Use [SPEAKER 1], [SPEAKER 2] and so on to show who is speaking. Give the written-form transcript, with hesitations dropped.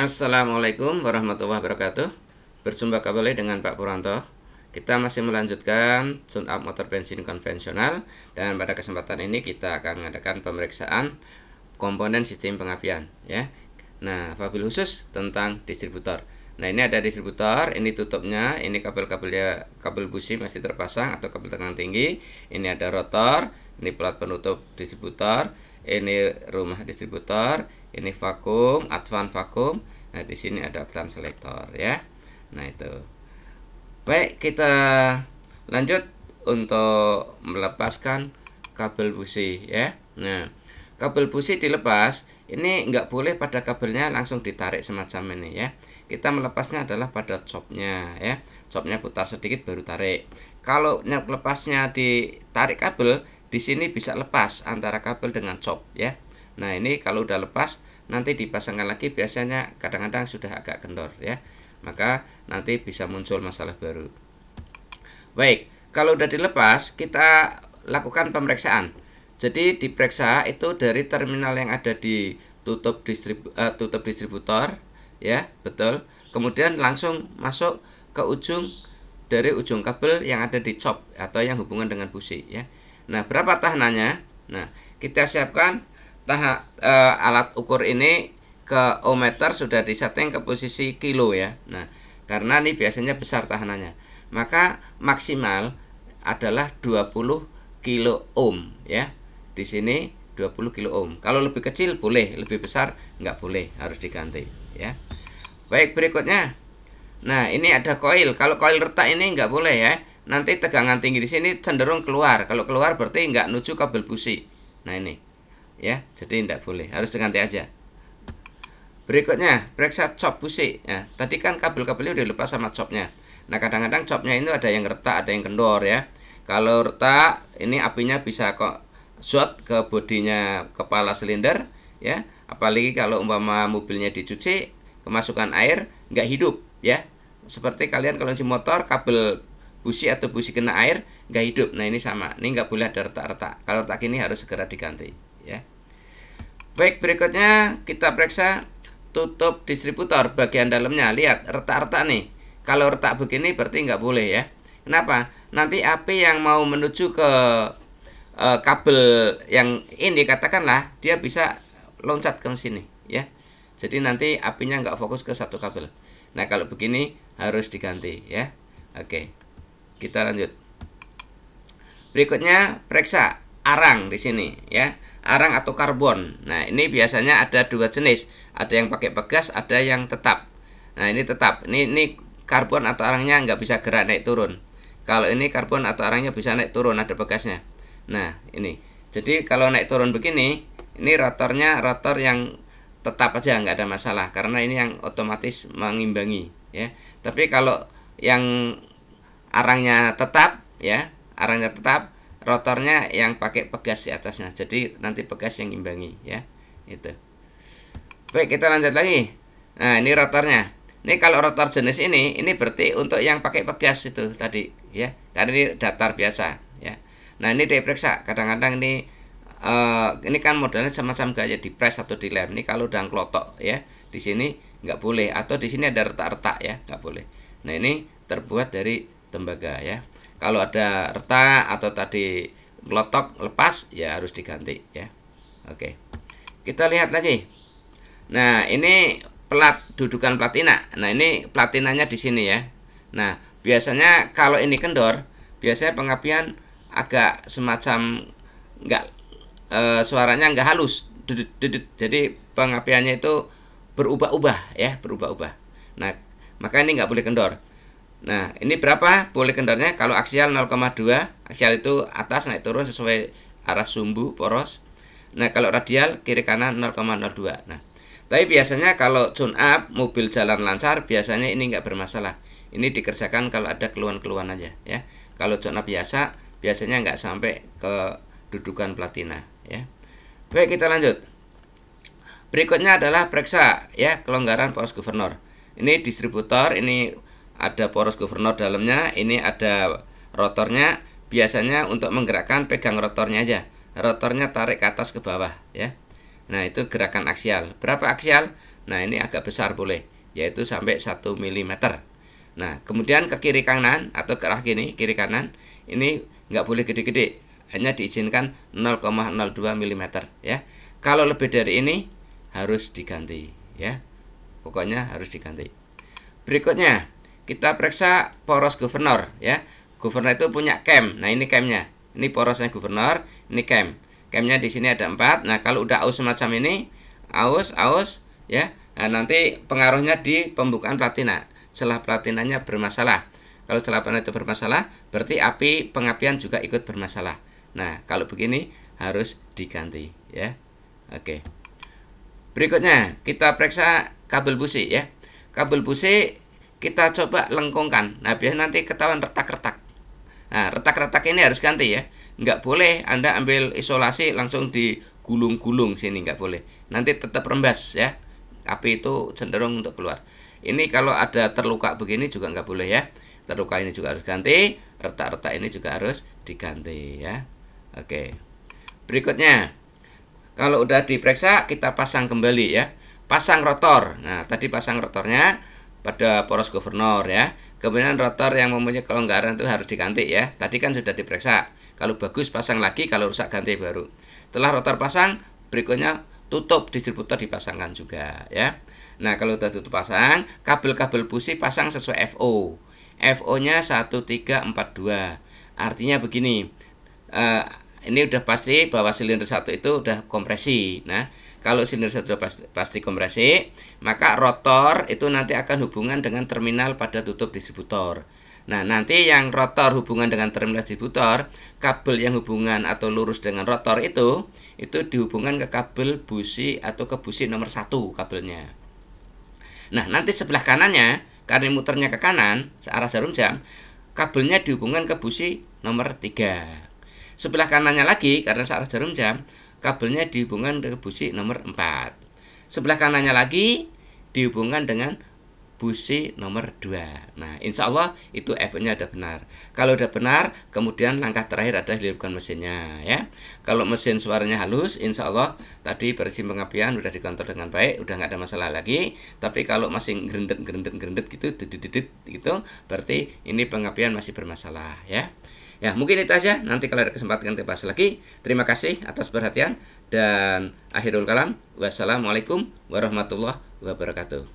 [SPEAKER 1] Assalamualaikum warahmatullahi wabarakatuh. Berjumpa kembali dengan Pak Purwanto. Kita masih melanjutkan tune up motor bensin konvensional, dan pada kesempatan ini kita akan mengadakan pemeriksaan komponen sistem pengapian ya. Nah, wabil khusus tentang distributor. Nah, ini ada distributor, ini tutupnya, ini kabel-kabelnya, kabel busi masih terpasang atau kabel tegangan tinggi. Ini ada rotor, ini pelat penutup distributor, ini rumah distributor, ini vakum, advance vakum. Nah, di sini ada oktan selektor ya. Nah, itu. Baik, kita lanjut untuk melepaskan kabel busi ya. Nah, kabel busi dilepas, ini nggak boleh pada kabelnya langsung ditarik semacam ini ya. Kita melepasnya adalah pada copnya ya. Copnya putar sedikit baru tarik. Kalau lepasnya ditarik kabel, di sini bisa lepas antara kabel dengan cop ya. Nah, ini kalau udah lepas nanti dipasangkan lagi, biasanya kadang-kadang sudah agak kendor ya. Maka nanti bisa muncul masalah baru. Baik, kalau udah dilepas, kita lakukan pemeriksaan. Jadi diperiksa itu dari terminal yang ada di tutup distributor ya, betul. Kemudian langsung masuk ke dari ujung kabel yang ada di cop atau yang hubungan dengan busi ya. Nah, berapa tahanannya? Nah, kita siapkan alat ukur ini ke ohmmeter, sudah disetting ke posisi kilo ya. Nah, karena ini biasanya besar tahanannya, maka maksimal adalah 20 kilo ohm ya. Di sini 20 kilo ohm. Kalau lebih kecil boleh, lebih besar nggak boleh, harus diganti ya. Baik, berikutnya. Nah, ini ada koil. Kalau koil retak ini nggak boleh ya. Nanti tegangan tinggi di sini cenderung keluar. Kalau keluar berarti nggak nuju kabel busi. Nah, ini ya, jadi tidak boleh, harus diganti aja. Berikutnya, periksa cop busi ya. Tadi kan kabel-kabelnya udah lepas sama copnya. Nah, kadang-kadang copnya itu ada yang retak, ada yang kendor ya. Kalau retak, ini apinya bisa kok short ke bodinya kepala silinder ya. Apalagi kalau umpama mobilnya dicuci, kemasukan air nggak hidup ya. Seperti kalian kalau isi motor, kabel busi atau busi kena air nggak hidup. Nah, ini sama, ini nggak boleh ada retak-retak. Kalau retak ini harus segera diganti ya. Baik, berikutnya kita periksa tutup distributor bagian dalamnya. Lihat retak-retak nih. Kalau retak begini berarti nggak boleh ya. Kenapa? Nanti api yang mau menuju ke kabel yang ini, katakanlah dia bisa loncat ke sini ya. Jadi nanti apinya nggak fokus ke satu kabel. Nah, kalau begini harus diganti ya. Oke, kita lanjut. Berikutnya periksa arang di sini ya. Arang atau karbon. Nah, ini biasanya ada dua jenis. Ada yang pakai pegas, ada yang tetap. Nah, ini tetap. Ini karbon atau arangnya nggak bisa gerak naik turun. Kalau ini karbon atau arangnya bisa naik turun, ada pegasnya. Nah, ini. Jadi kalau naik turun begini, ini rotornya rotor yang tetap aja, nggak ada masalah, karena ini yang otomatis mengimbangi ya. Tapi kalau yang arangnya tetap ya, arangnya tetap, rotornya yang pakai pegas di atasnya, jadi nanti pegas yang imbangi ya. Itu. Baik, kita lanjut lagi. Nah, ini rotornya. Ini kalau rotor jenis ini berarti untuk yang pakai pegas itu tadi ya, karena ini datar biasa ya. Nah, ini diperiksa. Kadang-kadang ini kan modelnya semacam gaya di press atau di lem. Ini kalau udah klotok ya, di sini nggak boleh, atau di sini ada retak-retak ya, nggak boleh. Nah, ini terbuat dari tembaga ya. Kalau ada retak atau tadi klotok lepas ya harus diganti ya. Oke, kita lihat lagi. Nah, ini plat dudukan platina. Nah, ini platinanya di sini ya. Nah, biasanya kalau ini kendor, biasanya pengapian agak semacam nggak suaranya nggak halus, jadi pengapiannya itu berubah-ubah ya, berubah-ubah. Nah, maka ini nggak boleh kendor. Nah, ini berapa boleh kendornya? Kalau aksial 0,2, aksial itu atas naik turun sesuai arah sumbu poros. Nah, kalau radial kiri kanan 0,02. Nah, tapi biasanya kalau tune up mobil jalan lancar, biasanya ini nggak bermasalah. Ini dikerjakan kalau ada keluhan-keluhan aja ya. Kalau tune up biasa, biasanya nggak sampai ke dudukan platina ya. Baik, kita lanjut. Berikutnya adalah periksa ya kelonggaran poros governor. Ini distributor, ini ada poros governor dalamnya, ini ada rotornya. Biasanya untuk menggerakkan pegang rotornya aja. Rotornya tarik ke atas ke bawah ya. Nah, itu gerakan aksial. Berapa aksial? Nah, ini agak besar boleh, yaitu sampai 1 mm. Nah, kemudian ke kiri kanan atau ke arah kiri kanan, ini nggak boleh gede-gede, hanya diizinkan 0,02 mm ya. Kalau lebih dari ini harus diganti ya. Pokoknya harus diganti. Berikutnya, kita periksa poros governor ya. Governor itu punya cam. Nah, ini camnya. Ini porosnya governor, ini cam. Camnya di sini ada 4. Nah, kalau udah aus semacam ini, aus ya. Nah, nanti pengaruhnya di pembukaan platina. Setelah platinanya bermasalah. Kalau setelah platina itu bermasalah, berarti api pengapian juga ikut bermasalah. Nah, kalau begini harus diganti ya. Oke. Berikutnya, kita periksa kabel busi ya. Kabel busi kita coba lengkungkan. Nah, biasanya nanti ketahuan retak-retak. Nah, retak-retak ini harus ganti ya. Nggak boleh Anda ambil isolasi langsung digulung-gulung sini, nggak boleh. Nanti tetap rembas ya. Api itu cenderung untuk keluar. Ini kalau ada terluka begini juga nggak boleh ya. Terluka ini juga harus ganti. Retak-retak ini juga harus diganti ya. Oke. Berikutnya, kalau udah diperiksa, kita pasang kembali ya. Pasang rotor. Nah, tadi pasang rotornya pada poros governor ya. Kemudian rotor yang mempunyai kelonggaran itu harus diganti ya. Tadi kan sudah diperiksa. Kalau bagus pasang lagi, kalau rusak ganti baru. Setelah rotor pasang, berikutnya tutup distributor dipasangkan juga ya. Nah, kalau sudah tutup pasang, kabel-kabel busi pasang sesuai FO. FO-nya 1342. Artinya begini. Ini udah pasti bahwa silinder 1 itu udah kompresi. Nah, kalau silinder 1 sudah pasti kompresi, maka rotor itu nanti akan hubungan dengan terminal pada tutup distributor. Nah, nanti yang rotor hubungan dengan terminal distributor, kabel yang hubungan atau lurus dengan rotor itu dihubungkan ke kabel busi atau ke busi nomor 1 kabelnya. Nah, nanti sebelah kanannya, karena muternya ke kanan, searah jarum jam, kabelnya dihubungkan ke busi nomor 3. Sebelah kanannya lagi, karena searah jarum jam, kabelnya dihubungkan ke busi nomor 4. Sebelah kanannya lagi dihubungkan dengan busi nomor 2. Nah, insya Allah itu FO-nya udah benar. Kalau udah benar, kemudian langkah terakhir adalah hidupkan mesinnya ya. Kalau mesin suaranya halus, insya Allah tadi bersih pengapian udah dikontrol dengan baik, udah nggak ada masalah lagi. Tapi kalau masih gerendet gitu, gitu, berarti ini pengapian masih bermasalah ya. Ya, mungkin itu aja. Nanti kalau ada kesempatan kita bahas lagi. Terima kasih atas perhatian dan akhirul kalam. Wassalamualaikum warahmatullahi wabarakatuh.